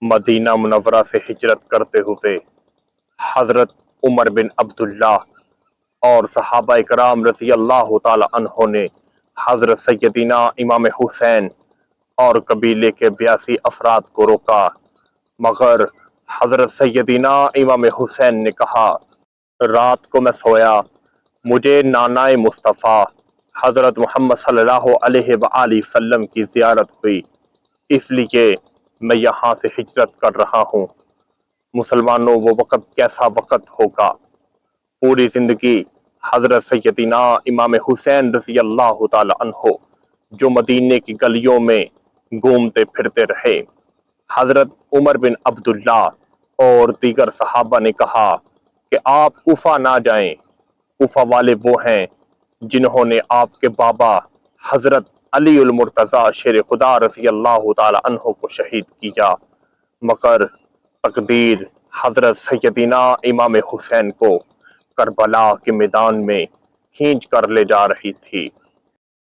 مدینہ منورہ سے ہجرت کرتے ہوئے حضرت عمر بن عبداللہ اور صحابہ کرام رضی اللہ تعالی عنہ نے حضرت سیدنا امام حسین اور قبیلے کے 82 افراد کو روکا، مگر حضرت سیدنا امام حسین نے کہا، رات کو میں سویا، مجھے نانائے مصطفیٰ حضرت محمد صلی اللہ علیہ وآلہ وسلم کی زیارت ہوئی، اس لیے میں یہاں سے ہجرت کر رہا ہوں۔ مسلمانوں، وہ وقت کیسا وقت ہوگا! پوری زندگی حضرت سیدنا امام حسین رضی اللہ تعالی عنہ جو مدینے کی گلیوں میں گھومتے پھرتے رہے۔ حضرت عمر بن عبداللہ اور دیگر صحابہ نے کہا کہ آپ کوفہ نہ جائیں، کوفہ والے وہ ہیں جنہوں نے آپ کے بابا حضرت علی المرتضیٰ شیر خدا رضی اللہ تعالی عنہ کو شہید کیا، مگر تقدیر حضرت سیدنا امام حسین کو کربلا کے میدان میں کھینچ کر لے جا رہی تھی۔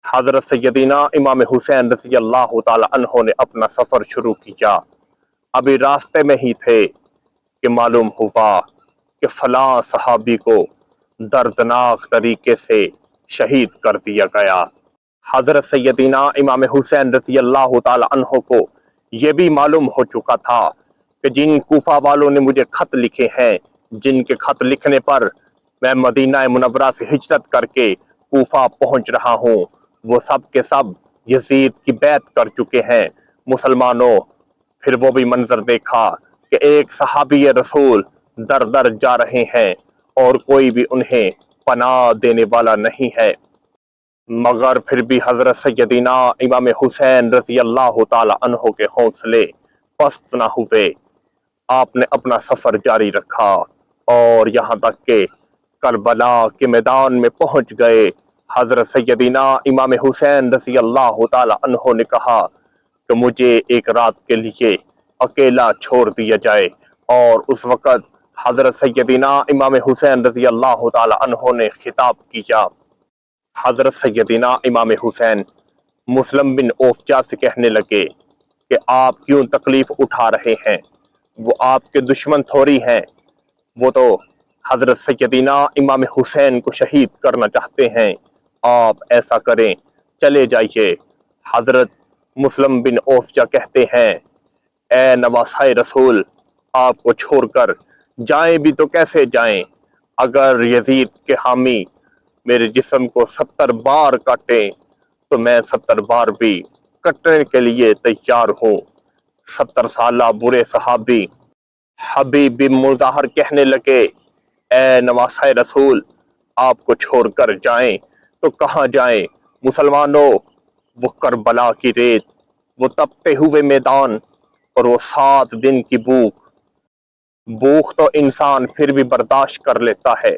حضرت سیدنا امام حسین رضی اللہ تعالی عنہ نے اپنا سفر شروع کیا۔ ابھی راستے میں ہی تھے کہ معلوم ہوا کہ فلاں صحابی کو دردناک طریقے سے شہید کر دیا گیا۔ حضرت سیدنا امام حسین رضی اللہ تعالی عنہ کو یہ بھی معلوم ہو چکا تھا کہ جن کوفہ والوں نے مجھے خط لکھے ہیں، جن کے خط لکھنے پر میں مدینہ منورہ سے ہجرت کر کے کوفہ پہنچ رہا ہوں، وہ سب کے سب یزید کی بیعت کر چکے ہیں۔ مسلمانوں، پھر وہ بھی منظر دیکھا کہ ایک صحابی رسول در در جا رہے ہیں اور کوئی بھی انہیں پناہ دینے والا نہیں ہے، مگر پھر بھی حضرت سیدنا امام حسین رضی اللہ تعالی عنہ کے حوصلے پست نہ ہوئے۔ آپ نے اپنا سفر جاری رکھا اور یہاں تک کہ کربلا کے میدان میں پہنچ گئے۔ حضرت سیدنا امام حسین رضی اللہ تعالی عنہ نے کہا کہ مجھے ایک رات کے لیے اکیلا چھوڑ دیا جائے، اور اس وقت حضرت سیدنا امام حسین رضی اللہ تعالی عنہ نے خطاب کیا۔ حضرت سیدنا امام حسین مسلم بن اوفجا سے کہنے لگے کہ آپ کیوں تکلیف اٹھا رہے ہیں؟ وہ آپ کے دشمن تھوڑی ہیں، وہ تو حضرت سیدنا امام حسین کو شہید کرنا چاہتے ہیں۔ آپ ایسا کریں، چلے جائیے۔ حضرت مسلم بن اوفجا کہتے ہیں، اے نواسۂ رسول، آپ کو چھوڑ کر جائیں بھی تو کیسے جائیں؟ اگر یزید کے حامی میرے جسم کو 70 بار کاٹیں تو میں 70 بار بھی کٹنے کے لیے تیار ہوں۔ 70 سالہ برے صحابی حبیب بن مظاہر کہنے لگے، اے نواسۂ رسول، آپ کو چھوڑ کر جائیں تو کہاں جائیں؟ مسلمانوں، وہ کربلا کی ریت، وہ تپتے ہوئے میدان اور وہ 7 دن کی بھوک تو انسان پھر بھی برداشت کر لیتا ہے،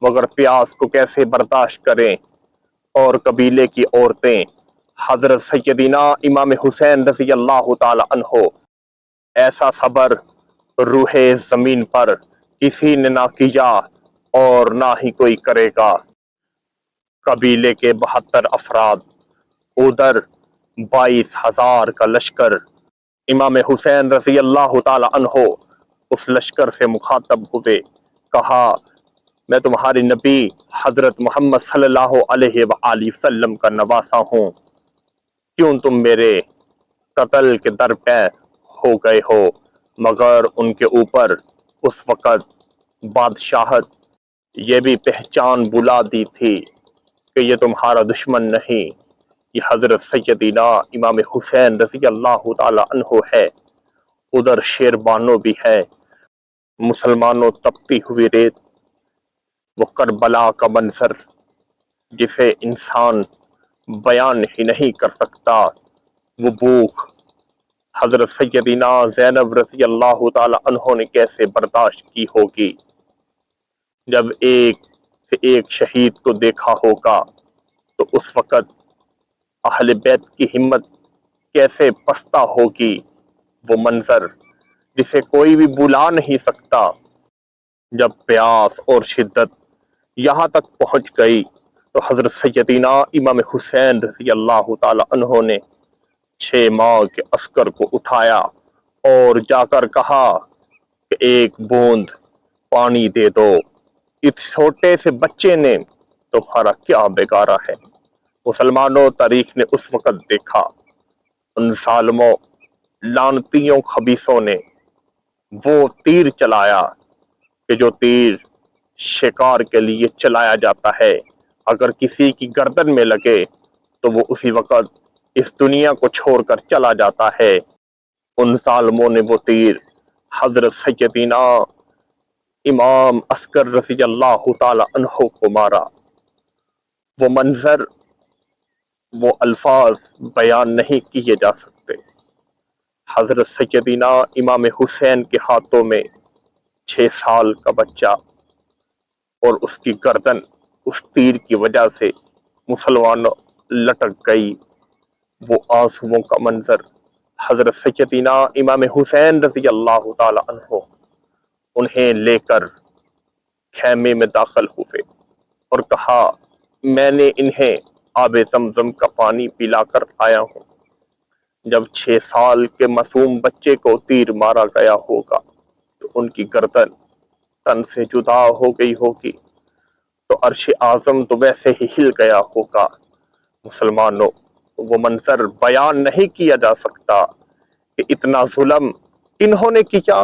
مگر پیاس کو کیسے برداشت کریں؟ اور قبیلے کی عورتیں حضرت سیدنا امام حسین رضی اللہ تعالی عنہ، ایسا صبر روح زمین پر کسی نے نہ کیا اور نہ ہی کوئی کرے گا۔ قبیلے کے 72 افراد، ادھر 22,000 کا لشکر۔ امام حسین رضی اللہ تعالی عنہ اس لشکر سے مخاطب ہوئے، کہا، میں تمہاری نبی حضرت محمد صلی اللہ علیہ وآلہ وسلم کا نواسا ہوں، کیوں تم میرے قتل کے در پہ ہو گئے ہو؟ مگر ان کے اوپر اس وقت بادشاہت یہ بھی پہچان بلا دی تھی کہ یہ تمہارا دشمن نہیں، یہ حضرت سیدنا امام حسین رضی اللہ تعالی عنہ ہے۔ ادھر شیر بانو بھی ہے۔ مسلمانوں، تپتی ہوئی ریت، وہ کربلا کا منظر جسے انسان بیان ہی نہیں کر سکتا، وہ بھوک حضرت سیدنا زینب رضی اللہ تعالی عنہ نے کیسے برداشت کی ہوگی؟ جب ایک سے ایک شہید کو دیکھا ہوگا تو اس وقت اہل بیت کی ہمت کیسے پستہ ہوگی؟ وہ منظر جسے کوئی بھی بلا نہیں سکتا۔ جب پیاس اور شدت یہاں تک پہنچ گئی تو حضرت سیدنا امام حسین رضی اللہ تعالی عنہ نے 6 ماہ کے عسکر کو اٹھایا اور جا کر کہا کہ ایک بوند پانی دے دو، اس چھوٹے سے بچے نے تمہارا کیا بگاڑا ہے؟ مسلمانوں، تاریخ نے اس وقت دیکھا ان ظالموں لعنتیوں خبیثوں نے وہ تیر چلایا کہ جو تیر شکار کے لیے چلایا جاتا ہے، اگر کسی کی گردن میں لگے تو وہ اسی وقت اس دنیا کو چھوڑ کر چلا جاتا ہے۔ ان ظالموں نے وہ تیر حضرت سیدنا امام عسکر رضی اللہ تعالی عنہ کو مارا۔ وہ منظر، وہ الفاظ بیان نہیں کیے جا سکتے۔ حضرت سیدنا امام حسین کے ہاتھوں میں 6 سال کا بچہ اور اس کی گردن اس تیر کی وجہ سے مسلمانوں لٹک گئی۔ وہ آنسوؤں کا منظر حضرت سیدنا امام حسین رضی اللہ تعالی عنہ انہیں لے کر خیمے میں داخل ہوئے اور کہا، میں نے انہیں آب زمزم کا پانی پلا کر آیا ہوں۔ جب 6 سال کے معصوم بچے کو تیر مارا گیا ہوگا تو ان کی گردن تن سے جدا ہو گئی ہوگی، تو عرش اعظم تو ویسے ہی ہل گیا ہوگا۔ مسلمانوں، وہ منظر بیان نہیں کیا جا سکتا کہ اتنا ظلم انہوں نے کیا۔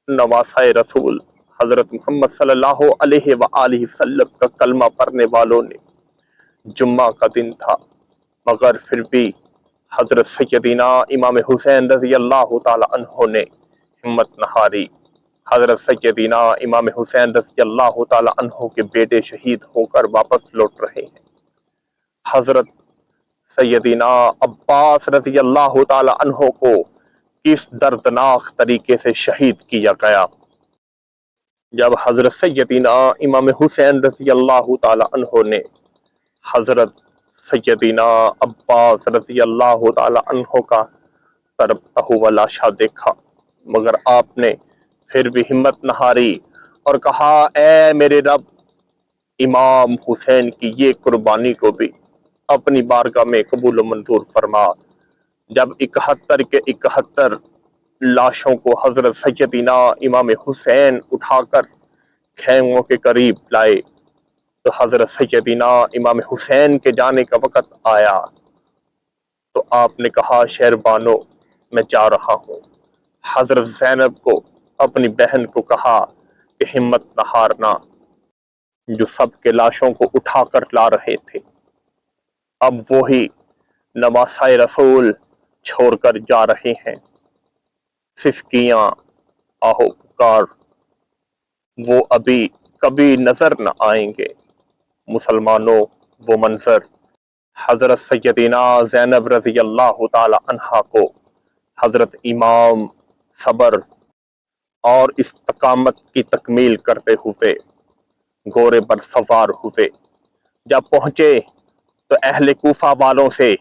نواسۂ رسول حضرت محمد صلی اللہ علیہ وآلہ وسلم کا کلمہ پڑھنے والوں نے، جمعہ کا دن تھا مگر پھر بھی حضرت سیدنا امام حسین رضی اللہ تعالی عنہ نے ہمت نہ ہاری۔ حضرت سیدنا امام حسین رضی اللہ تعالی عنہ کے بیٹے شہید ہو کر واپس لوٹ رہے ہیں۔ حضرت سیدنا عباس رضی اللہ تعالی عنہ کو کس دردناک طریقے سے شہید کیا گیا۔ جب حضرت سیدنا امام حسین رضی اللہ تعالی عنہ نے حضرت سیدنا عباس رضی اللہ تعالی عنہ کا تڑپتا ہوا لاشا دیکھا، مگر آپ نے پھر بھی ہمت نہ ہاری اور کہا، اے میرے رب، امام حسین کی یہ قربانی کو بھی اپنی بارگاہ میں قبول و منظور فرما۔ جب 71 کے 71 لاشوں کو حضرت سیدنا امام حسین اٹھا کر خیموں کے قریب لائے تو حضرت سیدنا امام حسین کے جانے کا وقت آیا تو آپ نے کہا، شہربانو، میں جا رہا ہوں۔ حضرت زینب کو، اپنی بہن کو کہا کہ ہمت نہ ہارنا، جو سب کے لاشوں کو اٹھا کر لا رہے تھے اب وہی نواسۂ رسول چھوڑ کر جا رہے ہیں۔ سسکیاں، آہو پکار، وہ ابھی کبھی نظر نہ آئیں گے۔ مسلمانوں، وہ منظر حضرت سیدنا زینب رضی اللہ تعالی عنہا کو حضرت امام صبر اور استقامت کی تکمیل کرتے ہوئے گھوڑے پر سوار ہوئے جب پہنچے تو اہل کوفہ والوں سے،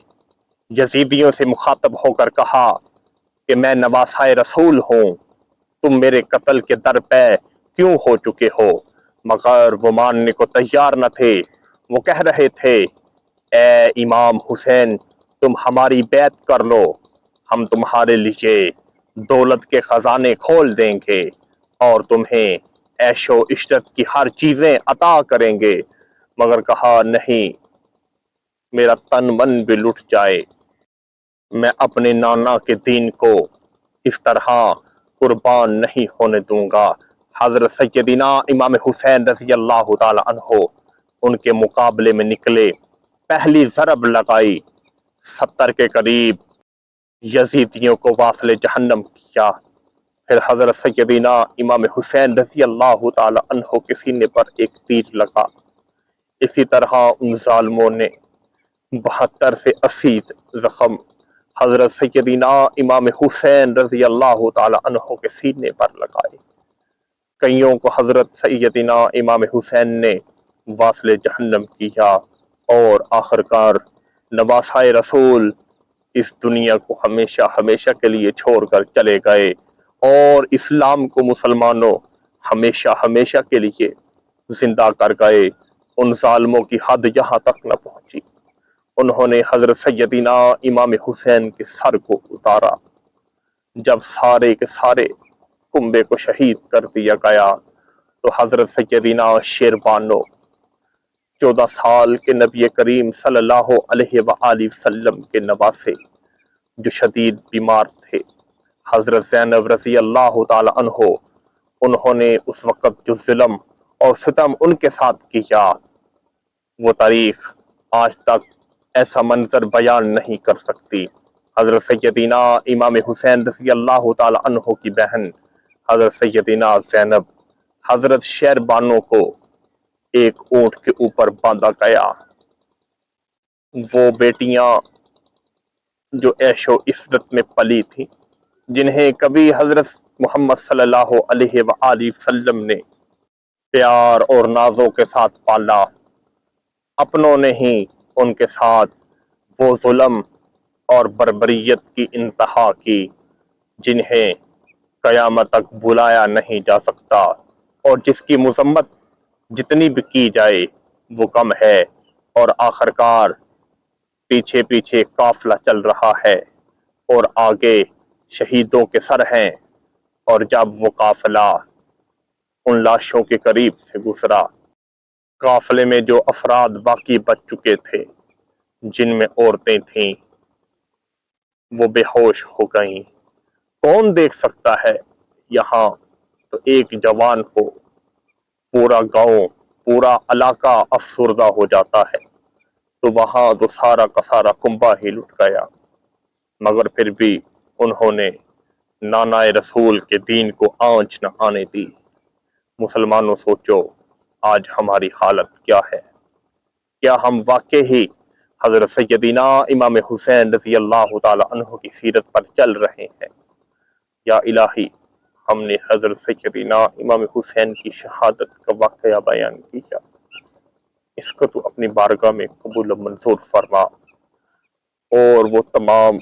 یزیدیوں سے مخاطب ہو کر کہا کہ میں نواسۂ رسول ہوں، تم میرے قتل کے در پہ کیوں ہو چکے ہو؟ مگر وہ ماننے کو تیار نہ تھے۔ وہ کہہ رہے تھے، اے امام حسین، تم ہماری بیعت کر لو، ہم تمہارے لیے دولت کے خزانے کھول دیں گے اور تمہیں عیش و عشرت کی ہر چیزیں عطا کریں گے۔ مگر کہا، نہیں، میرا تن من بھی لٹ جائے، میں اپنے نانا کے دین کو اس طرح قربان نہیں ہونے دوں گا۔ حضرت سیدنا امام حسین رضی اللہ تعالی عنہ ان کے مقابلے میں نکلے، پہلی ضرب لگائی، 70 کے قریب یزیدیوں کو واصل جہنم کیا۔ پھر حضرت سیدنا امام حسین رضی اللہ تعالی عنہ کے سینے پر ایک تیر لگا۔ اسی طرح ان ظالموں نے 72 سے 80 زخم حضرت سیدنا امام حسین رضی اللہ تعالی عنہ کے سینے پر لگائے۔ کئیوں کو حضرت سیدنا امام حسین نے واصل جہنم کیا اور آخرکار نواسۂ رسول اس دنیا کو ہمیشہ ہمیشہ کے لیے چھوڑ کر چلے گئے اور اسلام کو مسلمانوں ہمیشہ ہمیشہ کے لیے زندہ کر گئے۔ ان ظالموں کی حد یہاں تک نہ پہنچی، انہوں نے حضرت سیدنا امام حسین کے سر کو اتارا، جب سارے کے سارے کنبے کو شہید کر دیا گیا تو حضرت سیدنا شیر بانو 14 سال کے نبی کریم صلی اللہ علیہ وآلہ وسلم کے نواسے جو شدید بیمار تھے، حضرت زینب رضی اللہ تعالی عنہ، انہوں نے اس وقت جو ظلم اور ستم ان کے ساتھ کیا، وہ تاریخ آج تک ایسا منظر بیان نہیں کر سکتی۔ حضرت سیدنا امام حسین رضی اللہ تعالی عنہ کی بہن حضرت سیدنا زینب، حضرت شیر بانو کو ایک اونٹ کے اوپر باندھا گیا۔ وہ بیٹیاں جو عیش و عشرت میں پلی تھیں، جنہیں کبھی حضرت محمد صلی اللہ علیہ وآلہ وسلم نے پیار اور نازوں کے ساتھ پالا، اپنوں نے ہی ان کے ساتھ وہ ظلم اور بربریت کی انتہا کی جنہیں قیامت تک بھلایا نہیں جا سکتا، اور جس کی مذمت جتنی بھی کی جائے وہ کم ہے، اور آخرکار پیچھے پیچھے قافلہ چل رہا ہے اور آگے شہیدوں کے سر ہیں، اور جب وہ قافلہ ان لاشوں کے قریب سے گزرا، قافلے میں جو افراد باقی بچ چکے تھے، جن میں عورتیں تھیں، وہ بے ہوش ہو گئیں۔ کون دیکھ سکتا ہے؟ یہاں تو ایک جوان کو پورا گاؤں، پورا علاقہ افسردہ ہو جاتا ہے، تو وہاں تو سارا کا سارا کنبہ ہی لٹ گیا، مگر پھر بھی انہوں نے نانا رسول کے دین کو آنچ نہ آنے دی۔ مسلمانوں سوچو آج ہماری حالت کیا ہے؟ کیا ہم واقع ہی حضرت سیدنا امام حسین رضی اللہ تعالی عنہ کی سیرت پر چل رہے ہیں؟ یا الہی، ہم نے حضرت سیدنا امام حسین کی شہادت کا واقعہ بیان کیا، اس کو تو اپنی بارگاہ میں قبول و منظور فرما، اور وہ تمام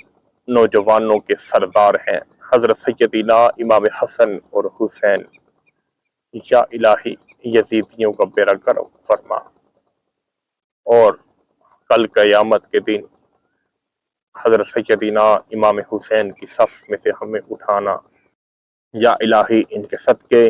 نوجوانوں کے سردار ہیں حضرت سیدنا امام حسن اور حسین، یا الہی یزیدیوں کا بیڑا گرم فرما، اور کل قیامت کے دن حضرت سیدنا امام حسین کی صف میں سے ہمیں اٹھانا۔ یا الہی ان کے صدقے